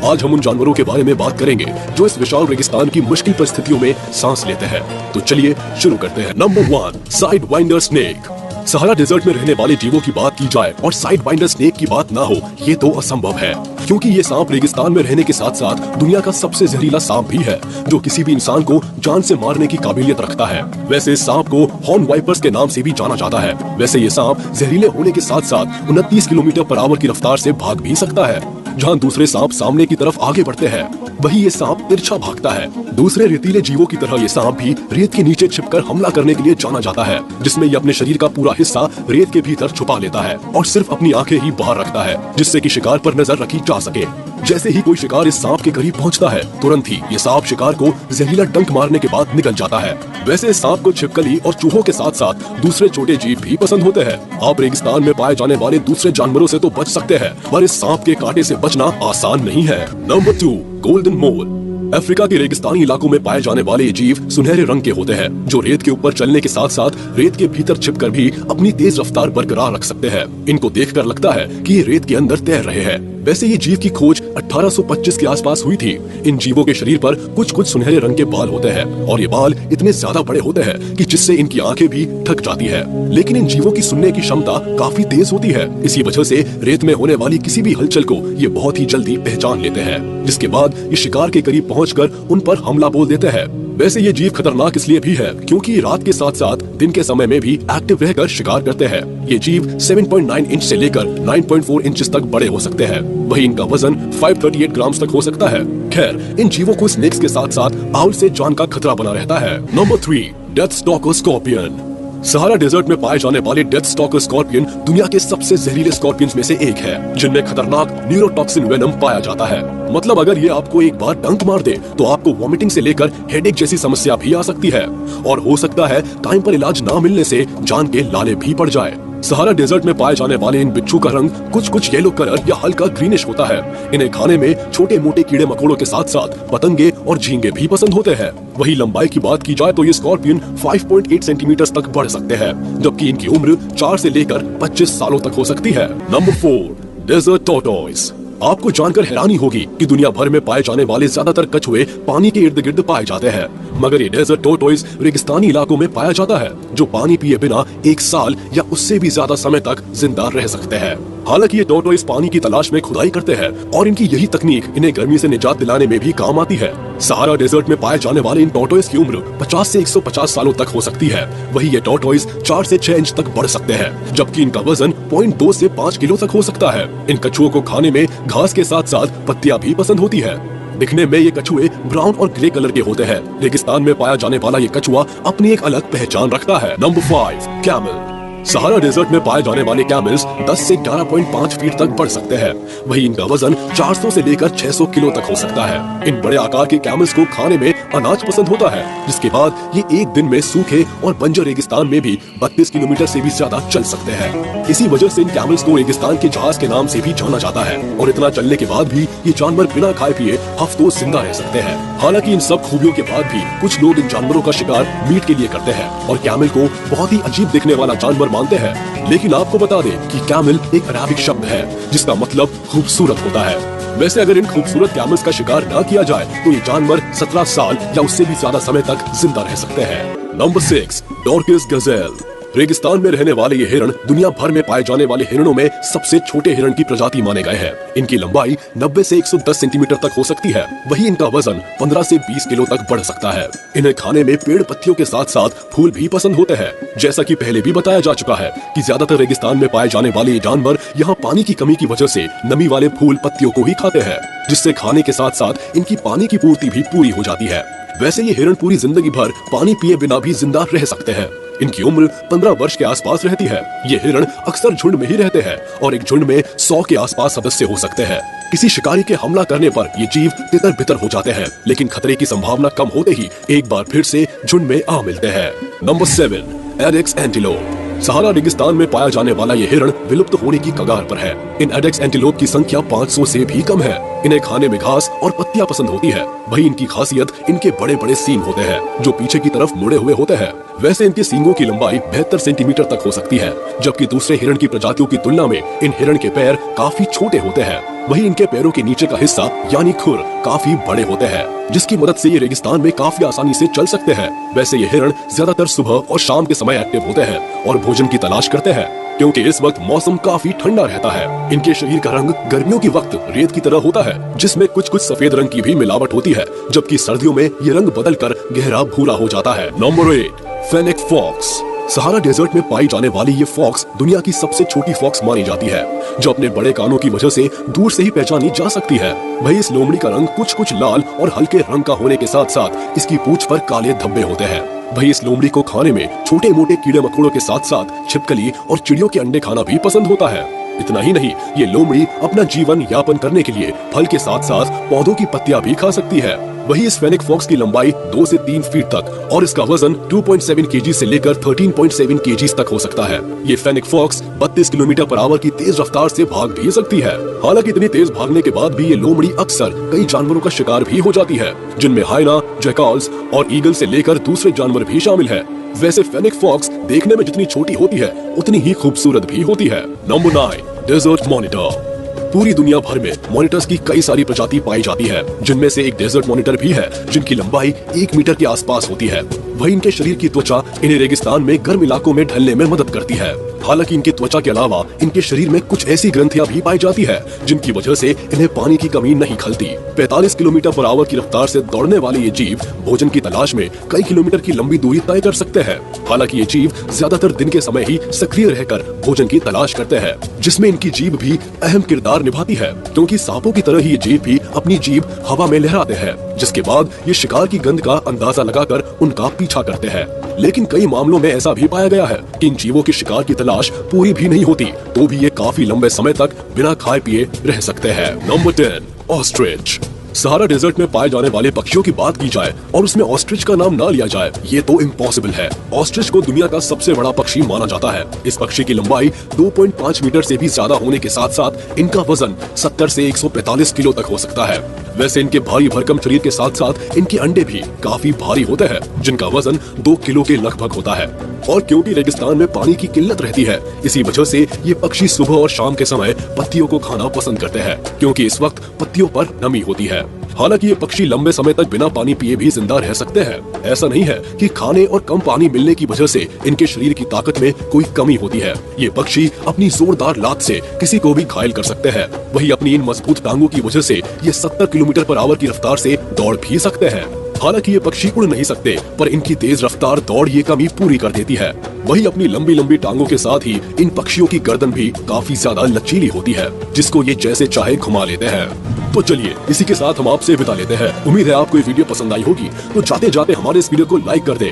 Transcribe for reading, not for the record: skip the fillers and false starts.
आज हम उन जानवरों के बारे में बात करेंगे जो इस विशाल रेगिस्तान की मुश्किल परिस्थितियों में सांस लेते हैं। तो चलिए शुरू करते हैं। Number 1, sidewinder snake. Sahara desert में रहने वाले जीवों की बात की जाए और साइड वाइंडर स्नेक की बात ना हो, ये तो असंभव है, क्योंकि ये सांप रेगिस्तान में रहने के साथ साथ दुनिया का सबसे जहरीला सांप भी है, जो किसी भी इंसान को जान से मारने की काबिलियत रखता है। वैसे इस सांप को हॉर्न वाइपर्स के नाम से भी जाना जाता है। वैसे ये सांप जहरीले होने के साथ साथ 29 किलोमीटर पर आवर की रफ्तार से भाग भी सकता है। जहाँ दूसरे सांप सामने की तरफ आगे बढ़ते हैं, वही ये सांप तिरछा भागता है। दूसरे रेतीले जीवों की तरह ये सांप भी रेत के नीचे छिपकर हमला करने के लिए जाना जाता है, जिसमें ये अपने शरीर का पूरा हिस्सा रेत के भीतर छुपा लेता है और सिर्फ अपनी आंखें ही बाहर रखता है, जिससे कि शिकार पर नजर रखी जा सके। जैसे ही कोई शिकार इस सांप के करीब पहुंचता है, तुरंत ही ये सांप शिकार को जहरीला डंक मारने के बाद निकल जाता है। वैसे इस सांप को छिपकली और चूहों के साथ साथ दूसरे छोटे जीव भी पसंद होते हैं। आप रेगिस्तान में पाए जाने वाले दूसरे जानवरों से तो बच सकते हैं, पर इस सांप के कांटे से बचना आसान नहीं है। नंबर 2, गोल्डन मोल। अफ्रीका के रेगिस्तानी इलाकों में पाए जाने वाले ये जीव सुनहरे रंग के होते हैं, जो रेत के ऊपर चलने के साथ साथ रेत के भीतर छिपकर भी अपनी तेज रफ्तार बरकरार रख सकते हैं। इनको देखकर लगता है कि ये रेत के अंदर तैर रहे हैं। वैसे ये जीव की खोज 1825 के आसपास हुई थी। इन जीवों के शरीर पर कुछ कुछ सुनहरे रंग के बाल होते हैं और ये बाल इतने ज्यादा बड़े होते हैं कि जिससे इनकी आंखें भी थक जाती है। लेकिन इन जीवों की सुनने की क्षमता काफी तेज होती है। इसी वजह से रेत में होने वाली किसी भी हलचल को ये बहुत ही जल्दी पहचान लेते हैं, जिसके बाद ये शिकार के करीब पहुंचकर उन पर हमला बोल देते हैं। वैसे ये जीव खतरनाक इसलिए भी है क्योंकि रात के साथ साथ दिन के समय में भी एक्टिव रहकर शिकार करते हैं। ये जीव 7.9 इंच से लेकर 9.4 इंच तक बड़े हो सकते हैं। वही इनका वजन 538 ग्राम तक हो सकता है। खैर, इन जीवों को स्नेक्स के साथ साथ आउल से जान का खतरा बना रहता है। Number 3, deathstalker scorpion. Sahara desert में पाए जाने वाले डेथ स्टॉकर स्कॉर्पियन दुनिया के सबसे जहरीले स्कॉर्पियंस में से एक है, जिनमें खतरनाक न्यूरोटॉक्सिन वेनम पाया जाता है। मतलब अगर ये आपको एक बार डंक मार दे तो आपको वॉमिटिंग से लेकर हेडेक जैसी समस्या भी आ सकती है और हो सकता है टाइम पर इलाज ना मिलने से जान के लाले भी पड़ जाए। सहारा डेजर्ट में पाए जाने वाले इन बिच्छू का रंग कुछ कुछ येलो कलर या हल्का ग्रीनिश होता है। इन्हें खाने में छोटे मोटे कीड़े मकोड़ों के साथ साथ पतंगे और झींगे भी पसंद होते हैं। वही लंबाई की बात की जाए तो ये स्कॉर्पियन 5.8 सेंटीमीटर तक बढ़ सकते हैं, जबकि इनकी उम्र 4 से लेकर 25 सालों तक हो सकती है। Number 4, desert tortoise. आपको जानकर हैरानी होगी कि दुनिया भर में पाए जाने वाले ज्यादातर कछुए पानी के इर्द गिर्द पाए जाते हैं, मगर ये डेजर्ट टॉर्टोइस रेगिस्तानी इलाकों में पाया जाता है, जो पानी पिए बिना 1 साल या उससे भी ज्यादा समय तक जिंदा रह सकते हैं। हालांकि ये टॉर्टोइस पानी की तलाश में खुदाई करते हैं और इनकी यही तकनीक इन्हें गर्मी से निजात दिलाने में भी काम आती है। सहारा डेजर्ट में पाए जाने वाले इन टॉर्टोइस की उम्र 50 से 150 सालों तक हो सकती है। वही ये टॉर्टोइस 4 से 6 इंच तक बढ़ सकते हैं, जबकि इनका वजन 0.2 से 5 किलो तक हो सकता है। इन कछुओं को खाने में घास के साथ साथ पत्तियां भी पसंद होती है। दिखने में ये कछुए ब्राउन और ग्रे कलर के होते हैं। रेगिस्तान में पाया जाने वाला ये कछुआ अपनी एक अलग पहचान रखता है। Number 5, camel. सहारा डेजर्ट में पाए जाने वाले कैमल्स 10 से 11.5 फीट तक बढ़ सकते हैं। वही इनका वजन 400 से लेकर 600 किलो तक हो सकता है। इन बड़े आकार के कैमल्स को खाने में अनाज पसंद होता है, जिसके बाद ये एक दिन में सूखे और बंजर रेगिस्तान में भी 32 किलोमीटर से भी ज्यादा चल सकते हैं। इसी वजह से इन कैमल्स को रेगिस्तान के जहाज के नाम से भी जाना जाता है और इतना चलने के बाद भी ये जानवर बिना खाए पिए हफ्तों जिंदा रह सकते हैं। हालांकि इन सब खूबियों के बाद भी कुछ लोग इन जानवरों का शिकार मीट के लिए करते हैं और कैमल को बहुत ही अजीब दिखने वाला जानवर मानते हैं। लेकिन आपको बता दें कि कैमल एक अरबिक शब्द है जिसका मतलब खूबसूरत होता है। वैसे अगर इन खूबसूरत कैमल्स का शिकार ना किया जाए तो ये जानवर 17 साल या उससे भी ज्यादा समय तक जिंदा रह सकते हैं। Number 6, dorcas gazelle. रेगिस्तान में रहने वाले ये हिरण दुनिया भर में पाए जाने वाले हिरणों में सबसे छोटे हिरण की प्रजाति माने गए हैं। इनकी लंबाई 90 से 110 सेंटीमीटर तक हो सकती है। वही इनका वजन 15 से 20 किलो तक बढ़ सकता है। इन्हें खाने में पेड़ पत्तियों के साथ साथ फूल भी पसंद होते हैं। जैसा कि पहले भी बताया जा चुका है कि ज्यादातर रेगिस्तान में पाए जाने वाले ये जानवर यहाँ पानी की कमी की वजह से नमी वाले फूल पत्तियों को ही खाते हैं, जिससे खाने के साथ साथ इनकी पानी की पूर्ति भी पूरी हो जाती है। वैसे ये हिरण पूरी जिंदगी भर पानी पिए बिना भी जिंदा रह सकते हैं। इनकी उम्र 15 वर्ष के आसपास रहती है। ये हिरण अक्सर झुंड में ही रहते हैं और एक झुंड में 100 के आसपास सदस्य हो सकते हैं। किसी शिकारी के हमला करने पर ये जीव तितर बितर हो जाते हैं, लेकिन खतरे की संभावना कम होते ही एक बार फिर से झुंड में आ मिलते हैं। Number 7, एडेक्स antelope. सहारा रेगिस्तान में पाया जाने वाला ये हिरण विलुप्त होने की कगार पर है। इन एडेक्स एंटीलोप की संख्या 500 से भी कम है। इन्हें खाने में घास और पत्तियां पसंद होती है। वही इनकी खासियत इनके बड़े बड़े सींग होते हैं जो पीछे की तरफ मुड़े हुए होते हैं। वैसे इनके सींगों की लंबाई 72 सेंटीमीटर तक हो सकती है, जबकि दूसरे हिरण की प्रजातियों की तुलना में इन हिरण के पैर काफी छोटे होते हैं। वहीं इनके पैरों के नीचे का हिस्सा यानी खुर काफी बड़े होते हैं, जिसकी मदद से ये रेगिस्तान में काफी आसानी से चल सकते हैं। वैसे ये हिरण ज्यादातर सुबह और शाम के समय एक्टिव होते हैं और भोजन की तलाश करते हैं, क्योंकि इस वक्त मौसम काफी ठंडा रहता है। इनके शरीर का रंग गर्मियों के वक्त रेत की तरह होता है, जिसमें कुछ कुछ सफेद रंग की भी मिलावट होती है, जबकि सर्दियों में ये रंग बदलकर गहरा भूरा हो जाता है। Number 8, fennec fox. Sahara desert में पाई जाने वाली ये फॉक्स दुनिया की सबसे छोटी फॉक्स मानी जाती है, जो अपने बड़े कानों की वजह से दूर से ही पहचानी जा सकती है। वही इस लोमड़ी का रंग कुछ कुछ लाल और हल्के रंग का होने के साथ साथ इसकी पूंछ पर काले धब्बे होते हैं। वही इस लोमड़ी को खाने में छोटे मोटे कीड़े मकोड़ों के साथ साथ छिपकली और चिड़ियों के अंडे खाना भी पसंद होता है। इतना ही नहीं, ये लोमड़ी अपना जीवन यापन करने के लिए फल के साथ साथ पौधों की पत्तियां भी खा सकती है। वही इस फेनेक फॉक्स की लंबाई 2 से 3 फीट तक और इसका वजन 2.7 केजी से लेकर 13.7 केजी तक हो सकता है। ये fennec fox 32 kilometre per hour की तेज रफ्तार से भाग भी सकती है। हालांकि इतनी तेज भागने के बाद भी ये लोमड़ी अक्सर कई जानवरों का शिकार भी हो जाती है, जिनमें हाइना, जैकल्स और ईगल से लेकर दूसरे जानवर भी शामिल है। वैसे फेनेक फॉक्स देखने में जितनी छोटी होती है उतनी ही खूबसूरत भी होती है। Number 9, desert monitor. पूरी दुनिया भर में मॉनिटर्स की कई सारी प्रजाति पाई जाती है, जिनमें से एक डेजर्ट मॉनिटर भी है, जिनकी लंबाई 1 मीटर के आसपास होती है। वही इनके शरीर की त्वचा इन्हें रेगिस्तान में गर्म इलाकों में ढलने में मदद करती है। हालांकि इनकी त्वचा के अलावा इनके शरीर में कुछ ऐसी ग्रंथियां भी पाई जाती है, जिनकी वजह से इन्हें पानी की कमी नहीं खलती। 45 किलोमीटर पर आवर की रफ्तार से दौड़ने वाले ये जीव भोजन की तलाश में कई किलोमीटर की लंबी दूरी तय कर सकते हैं। हालांकि ये जीव ज्यादातर दिन के समय ही सक्रिय रहकर भोजन की तलाश करते हैं, जिसमें इनकी जीभ भी अहम किरदार निभाती है, क्योंकि सांपों की तरह ही ये जीव भी अपनी जीभ हवा में लहराते हैं, जिसके बाद ये शिकार की गंध का अंदाजा लगाकर उनका पीछा करते हैं। लेकिन कई मामलों में ऐसा भी पाया गया है कि इन जीवों के शिकार की तलाश पूरी भी नहीं होती, तो भी ये काफी लंबे समय तक बिना खाए पिए रह सकते हैं। Number 10, ostrich. सहारा डेजर्ट में पाए जाने वाले पक्षियों की बात की जाए और उसमें ऑस्ट्रिच का नाम ना लिया जाए, ये तो इम्पॉसिबल है। ऑस्ट्रिच को दुनिया का सबसे बड़ा पक्षी माना जाता है। इस पक्षी की लंबाई 2.5 मीटर से भी ज्यादा होने के साथ साथ इनका वजन 70 से 145 किलो तक हो सकता है। वैसे इनके भारी भरकम शरीर के साथ साथ इनके अंडे भी काफी भारी होते हैं, जिनका वजन 2 किलो के लगभग होता है। और क्योंकि रेगिस्तान में पानी की किल्लत रहती है, इसी वजह से ये पक्षी सुबह और शाम के समय पत्तियों को खाना पसंद करते हैं, क्योंकि इस वक्त पत्तियों पर नमी होती है। हालांकि ये पक्षी लंबे समय तक बिना पानी पिए भी जिंदा रह सकते हैं। ऐसा नहीं है कि खाने और कम पानी मिलने की वजह से इनके शरीर की ताकत में कोई कमी होती है। ये पक्षी अपनी जोरदार लात से किसी को भी घायल कर सकते हैं। वही अपनी इन मजबूत टांगों की वजह से ये 70 किलोमीटर पर आवर की रफ्तार से दौड़ भी सकते हैं। हालांकि ये पक्षी उड़ नहीं सकते, पर इनकी तेज रफ्तार दौड़ ये कमी पूरी कर देती है। वही अपनी लंबी लंबी टांगों के साथ ही इन पक्षियों की गर्दन भी काफी ज्यादा लचीली होती है, जिसको ये जैसे चाहे घुमा लेते हैं। तो चलिए इसी के साथ हम आपसे विदा लेते हैं। उम्मीद है आपको ये वीडियो पसंद आई होगी, तो जाते जाते हमारे इस वीडियो को लाइक कर दे